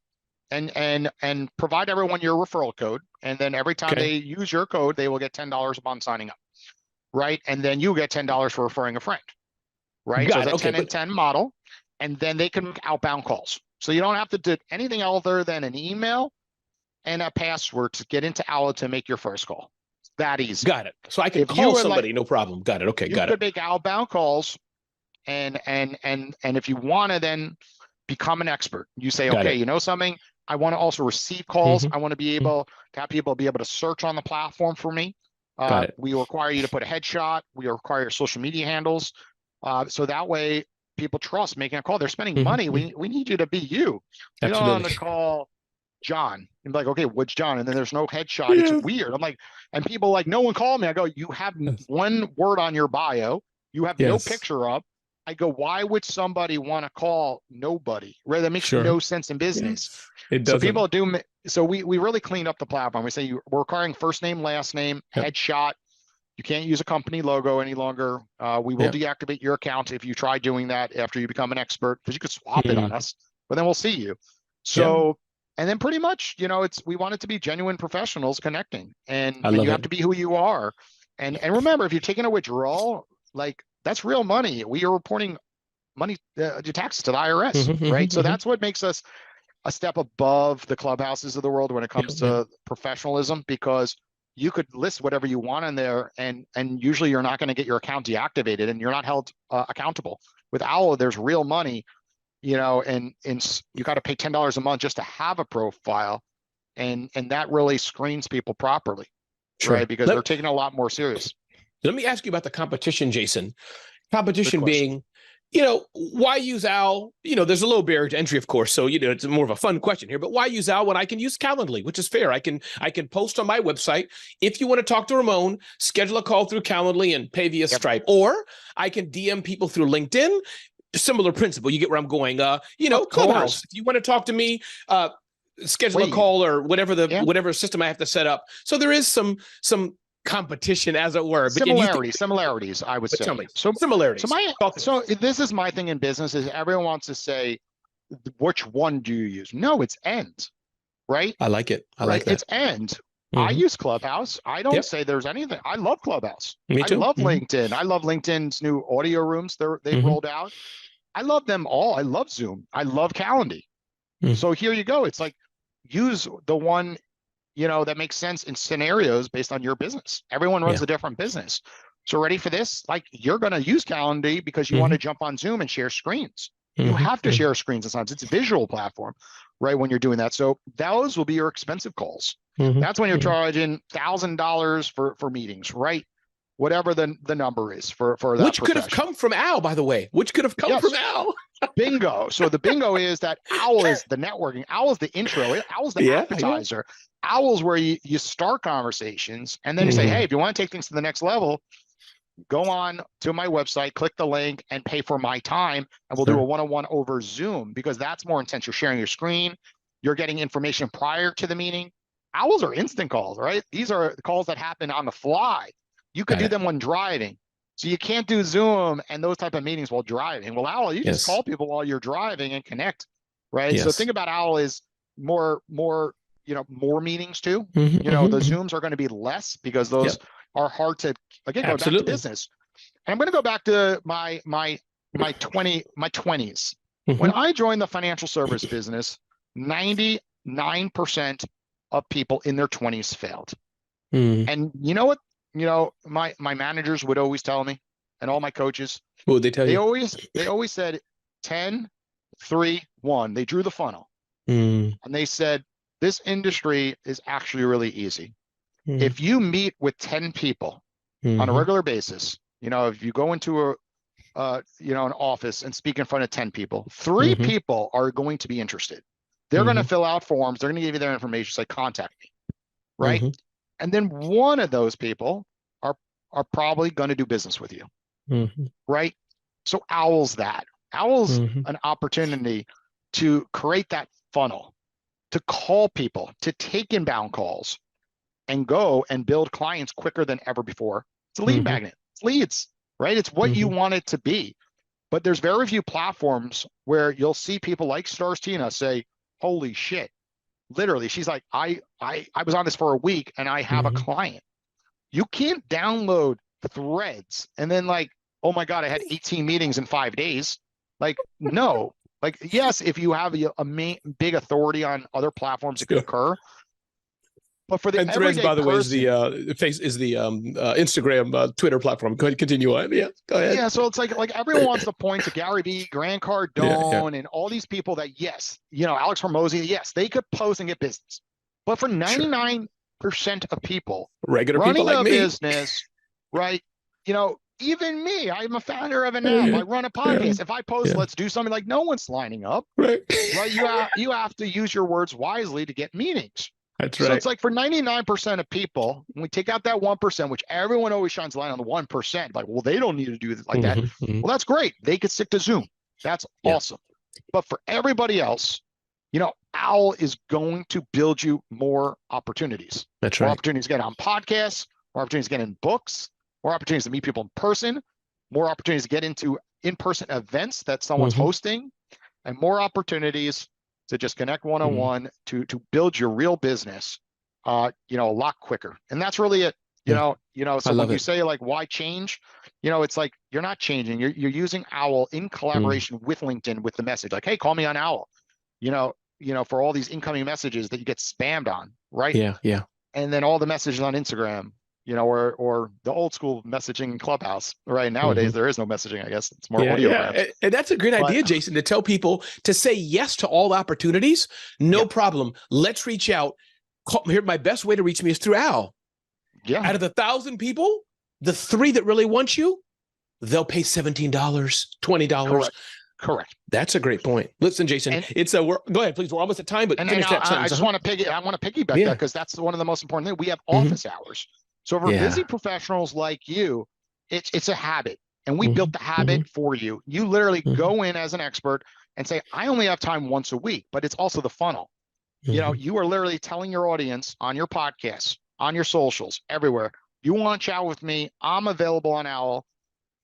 And provide everyone your referral code. And then every time they use your code, they will get $10 upon signing up, right? And then you get $10 for referring a friend, right? So it's a 10 and 10 model. And then they can make outbound calls. So you don't have to do anything other than an email and a password to get into Owwll to make your first call. It's that easy. Got it. So I can call somebody, no problem. Got it. Okay, got it. You could make outbound calls, and if you want to then become an expert, you say, okay, you know something? I want to also receive calls. I want to be able to have people be able to search on the platform for me. We require you to put a headshot. We require your social media handles. So that way people trust making a call. They're spending money. We need you to be you. You don't want to call John and be like, okay, what's John? And then there's no headshot. It's weird. I'm like, and people like, no one called me. I go, you have one word on your bio. You have no picture up. I go, why would somebody want to call nobody? Right? That makes no sense in business. It doesn't. So people do. So we really cleaned up the platform. We say we're requiring first name, last name, headshot. You can't use a company logo any longer. We will deactivate your account if you try doing that after you become an expert, because you could swap it on us, but then we'll see you. So, and then pretty much, we want it to be genuine professionals connecting, and you have to be who you are. And remember, if you're taking a withdrawal, like, that's real money. We are reporting money to taxes to the IRS, right? So that's what makes us a step above the Clubhouses of the world when it comes to professionalism, because you could list whatever you want in there, and usually you're not going to get your account deactivated, and you're not held accountable. With Owwll, there's real money, and you got to pay $10 a month just to have a profile, and that really screens people properly, right? Because they're taking it a lot more serious. Let me ask you about the competition, Jason. Competition being, why use Owwll? There's a low barrier to entry, of course. So, it's more of a fun question here, but why use Owwll when I can use Calendly, which is fair. I can post on my website. If you want to talk to Ramon, schedule a call through Calendly and pay via Stripe, or I can DM people through LinkedIn. Similar principle. You get where I'm going. Clubhouse. If you want to talk to me, schedule a call or whatever system I have to set up. So there is some competition, as it were. But similarities, I would say. Tell me. Similarities. So this is my thing in business, is everyone wants to say, which one do you use? No, it's end, right? I like it. I like that. It's end. I use Clubhouse. I don't say there's anything. I love Clubhouse. Me too. I love LinkedIn. I love LinkedIn's new audio rooms they've rolled out. I love them all. I love Zoom. I love Calendly. So here you go. It's like, use the one that makes sense in scenarios based on your business. Everyone runs a different business. So ready for this? Like, you're going to use Calendly because you want to jump on Zoom and share screens. You have to share screens. It's a visual platform. right? When you're doing that. So those will be your expensive calls. Mhm. That's when you're Mhm. charging $1,000 for meetings, right? Whatever the number is for that Which could have profession. come from Al, by the way. Which could have come from Yes. Al. Bingo. So the bingo is that Owwll is the networking. Owwll is the intro. Owwll's the Yeah, yeah. appetizer. Owwll's where you start conversations and then you say, hey, Mhm. if you want to take things to the next level, go on to my website, click the link and pay for my time. And we'll do a Sure. one-on-one over Zoom because that's more intense. You're sharing your screen. You're getting information prior to the meeting. Owls are instant calls, right? These are calls that happen on the fly. You could Got do it. them when driving. So you can't do Zoom and those type of meetings while driving. Well, Owl, you just Yes. call people while you're driving and connect, right? So Yes. think about Owl is more, more meetings too. Mhm. Mhm. The Mhm. Zooms are going to be less because those Yep. are hard to, again, going back to Absolutely. business. And I'm going to go back to my 20s. When Mhm. I joined the financial service business, 99% of people in their 20s failed. Mhm. And you know what? My managers would always tell me, and all my coaches, What would they tell you? they always said 10, 3, 1. They drew the funnel Mhm. and they said, this industry is actually really easy. Mhm. If you meet with 10 people on a Mhm. regular basis, if you go into an office and speak in front of 10 people, 3 Mhm. people are going to be interested. They're going to Mhm. fill out forms. They're going to give you their information. Say, contact me, right? Mhm. And then one of those people are are probably going to do business with you, Mhm. right? So Owl's that. Owl's Mhm. an opportunity to create that funnel, to call people, to take inbound calls and go and build clients quicker than ever before. It's a lead Mhm. magnet. It's leads, right? It's what you Mhm. want it to be. But there's very few platforms where you'll see people like Stars Tina say, holy shit. Literally, she's like, I was on this for a week and I have a Mhm. client. You can't download threads and then like, oh my God, I had 18 meetings in 5 days. Like, no. Like, yes, if you have a big authority on other platforms, it could Sure. occur. But for the And Threads, everyday by the way, is the person, Instagram, Twitter platform. Go ahead, continue on. Yeah, go ahead. yeah, so it's like everyone wants to point to Gary Vee, Grant Yeah, yeah. Cardone, and all these people that, yes, Alex Hormozy, yes, they could post and get business. But for Sure. 99% of people Regular people running like a me. business, right? Even me, I'm a founder of an app. Yeah, I run a yeah, podcast. If I post, yeah. let's do something, like no one's lining up, Right. right? You have to use your words wisely to get meetings. That's So right. it's like for 99% of people, when we take out that 1%, which everyone always shines a light on the 1%, like, well, they don't need to do it like that. Mhm. Mhm. Well, that's great. They could stick to Zoom. That's Yeah, awesome. But for everybody else, Owl is going to build you more opportunities. that's More right. opportunities to get on podcasts, more opportunities to get in books, more opportunities to meet people in person, more opportunities to get into in-person events that someone's Mhm. hosting, and more opportunities to just connect Mhm. one-on-one to build your real business, a lot quicker. And that's really it. Yeah, I So when love you it. say like, why change? It's like you're not changing. You're using Owl in Mm. collaboration with LinkedIn with the message like, hey, call me on Owl. For all these incoming messages that you get spammed on, right? Yeah, yeah. And then all the messages on Instagram, or the old school messaging in Clubhouse, right? Nowadays Mhm. there is no messaging. I guess it's more Yeah, yeah. audiograms. And that's a great But idea, Jason, to tell people to say yes to all opportunities. No yeah, problem. Let's reach out. Here, my best way to reach me is through Al. yeah, Out of the 1,000 people, the 3 that really want you, they'll pay $17, $20. correct, correct. That's a great point. Listen, Jason, And go ahead, please. We're almost at time, but and finish that I sentence. just want to piggyback that Yeah. because that's one of the most important things. We have Hmm. office hours. So for busy Yeah. professionals like you, it's a habit. And we Hmm. built the Hmm. habit for you. You literally Hmm. go in as an expert and say, I only have time once a week, but it's also the funnel. Hmm. You are literally telling your audience on your podcasts, on your socials, everywhere, you want to chat with me. I'm available on Owl.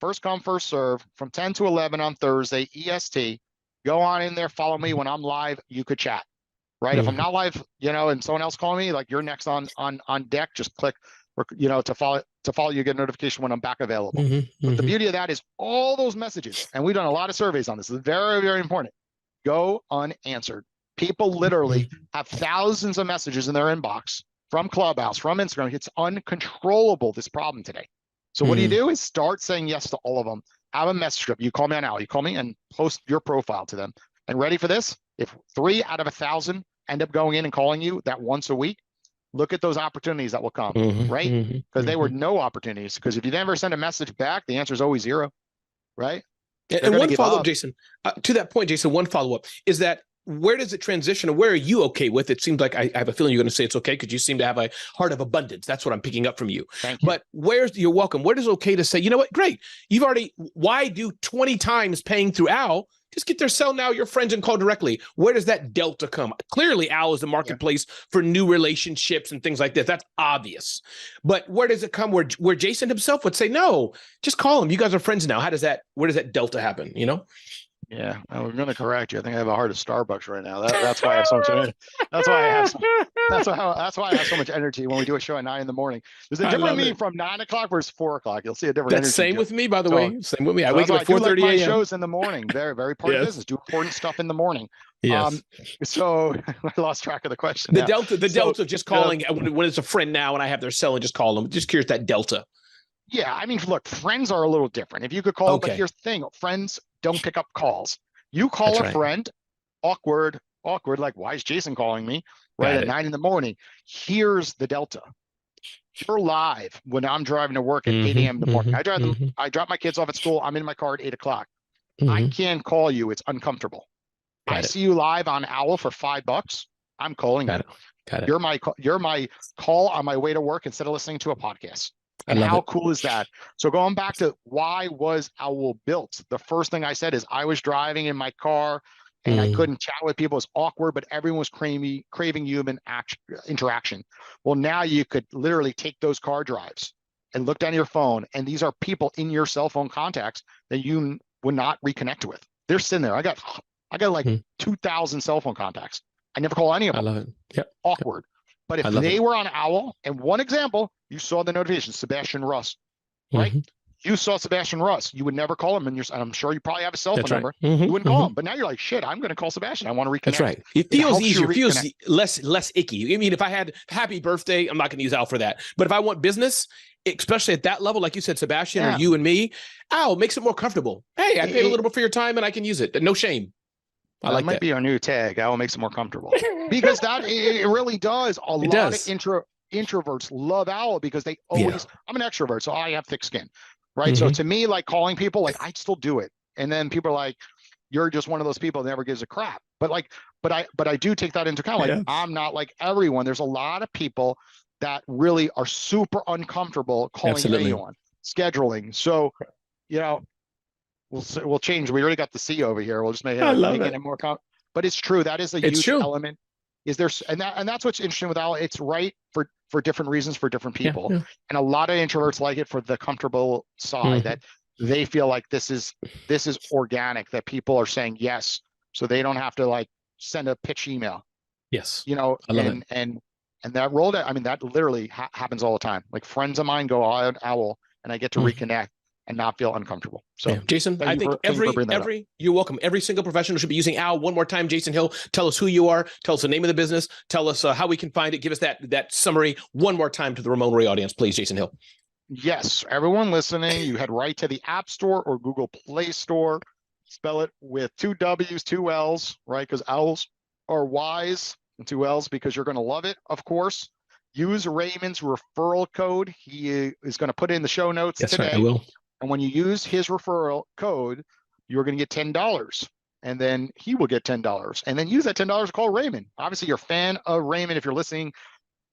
First come, first serve from 10 to 11 on Thursday, EST. Go on in there, follow me. When I'm live, you could chat, right? If I'm Hmm. not live, and someone else calling me, like you're next on deck, just click, to follow you, get a notification when I'm back available. Hmm. But the Hmm. beauty of that is all those messages, and we've done a lot of surveys on this. It's very, very important. Go unanswered. People literally have thousands of messages in their inbox from Clubhouse, from Instagram. It's uncontrollable, this problem today. So what Hmm. do is start saying yes to all of them. Have a message script. You call me on Owl. You call me and post your profile to them. And ready for this? If 3 out of 1,000 end up going in and calling you that once a week, look at those opportunities that will come, right? Because they were no opportunities. Because if you never send a message back, the answer is always 0, right? And one follow-up, Jason, to that point, Jason, one follow-up is that where does it transition, and where are you okay with it? Seems like I have a feeling you're going to say it's okay because you seem to have a heart of abundance. That's what I'm picking up from you. Thank you. But you're welcome. Where does it okay to say, you know what, great, you've already, why do 20 times paying through Owwll? Just get their cell now, your friends, and call directly. Where does that delta come? Clearly, Owwll is the marketplace for new relationships and things like this. That's obvious. But where does it come where Jason himself would say, no, just call him. You guys are friends now. Where does that delta happen, you know? Yeah, I'm going to correct you. I think I have a heart of Starbucks right now. That's why I have so much energy. That's why I have so much energy when we do a show at 9 in the morning. There's a different me from 9 o'clock versus 4 o'clock. You'll see a different energy. That's same with me, by the way. Same with me. I wake up at 4:30 a.m. my shows in the morning. Very, very part of business. Do important stuff in the morning. Yes. So I lost track of the question. The delta of just calling when it's a friend now and I have their cell and just call them. Just curious that delta. Yeah, I mean, look, friends are a little different. If you could call, but here's the thing: friends don't pick up calls. You call a friend, awkward, like, why is Jason calling me at 9 in the morning? Here's the delta. You're live when I'm driving to work at 8 a.m. in the morning. I drop my kids off at school. I'm in my car at 8 o'clock. I can't call you. It's uncomfortable. I see you live on Owwll for $5. I'm calling you. Got it. You're my call on my way to work instead of listening to a podcast. And how cool is that? So going back to why was Owwll built? The first thing I said is I was driving in my car and I couldn't chat with people. It was awkward, but everyone was craving human interaction. Well, now you could literally take those car drives and look down your phone, and these are people in your cell phone contacts that you would not reconnect with. They're sitting there. I got like 2,000 cell phone contacts. I never call any of them. I love it. Yep. Awkward. But if they were on Owwll, and one example, you saw the notification, Sebastian Russ, right? You saw Sebastian Russ. You would never call him, and I'm sure you probably have a cell phone number. You wouldn't call him. But now you're like, shit, I'm going to call Sebastian. I want to reconnect. That's right. It feels easier. It feels less icky. I mean, if I had happy birthday, I'm not going to use Owwll for that. But if I want business, especially at that level, like you said, Sebastian or you and me, Owwll makes it more comfortable. Hey, I paid a little bit for your time, and I can use it. No shame. I like that. Might be our new tag. Owwll makes it more comfortable because it really does. A lot of introverts love Owwll because they always. I'm an extrovert, so I have thick skin, right? So to me, like calling people, like I still do it, and then people are like, "You're just one of those people that never gives a crap." But I do take that into account. Like I'm not like everyone. There's a lot of people that really are super uncomfortable calling anyone, scheduling. So, We'll change. We already got the C over here. We'll just make it more. But it's true. That is a huge element. Is there, and that's what's interesting with Owwll. It's right for different reasons for different people, and a lot of introverts like it for the comfortable side that they feel like this is organic. That people are saying yes, so they don't have to like send a pitch email. Yes, and that role that that literally happens all the time. Like friends of mine go on Owwll, and I get to reconnect and not feel uncomfortable. So Jason, I think you're welcome. Every single professional should be using Owwll. One more time, Jason Hill, tell us who you are, tell us the name of the business, tell us how we can find it. Give us that summary one more time to the Ramon Ray audience, please, Jason Hill. Yes, everyone listening, you head right to the App Store or Google Play Store. Spell it with 2 W's, 2 L's, right? Because Owls are wise, and 2 L's because you're going to love it, of course. Use Raymond's referral code. He is going to put it in the show notes today. Right, I will. And when you use his referral code, you're going to get $10. And then he will get $10. And then use that $10 to call Raymond. Obviously, you're a fan of Raymond if you're listening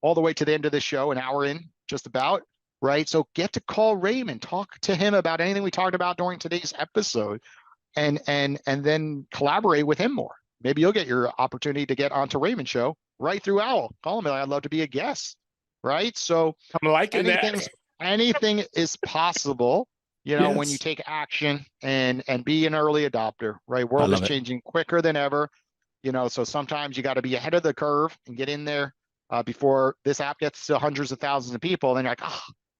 all the way to the end of this show, an hour in, just about, right? So get to call Raymond. Talk to him about anything we talked about during today's episode. And then collaborate with him more. Maybe you'll get your opportunity to get onto Raymond's show right through Owwll. Call him. I'd love to be a guest, right? So I'm liking that. Anything is possible. When you take action and be an early adopter, right? World is changing quicker than ever, so sometimes you got to be ahead of the curve and get in there before this app gets to hundreds of thousands of people. Then you're like,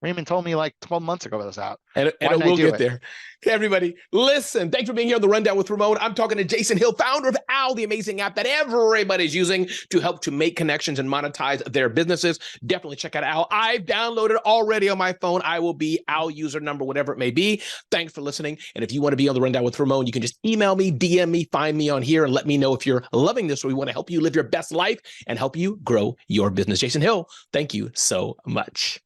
Raymond told me like 12 months ago it was out. And Why it didn't I will do get it? there. Hey, everybody, listen, thanks for being here on the Rundown with Ramon. I'm talking to Jason Hill, founder of Owwll, the amazing app that everybody's using to help to make connections and monetize their businesses. Definitely check out Owwll. I've downloaded already on my phone. I will be Owwll user number, whatever it may be. Thanks for listening. And if you want to be on the Rundown with Ramon, you can just email me, DM me, find me on here, and let me know if you're loving this or we want to help you live your best life and help you grow your business. Jason Hill, thank you so much.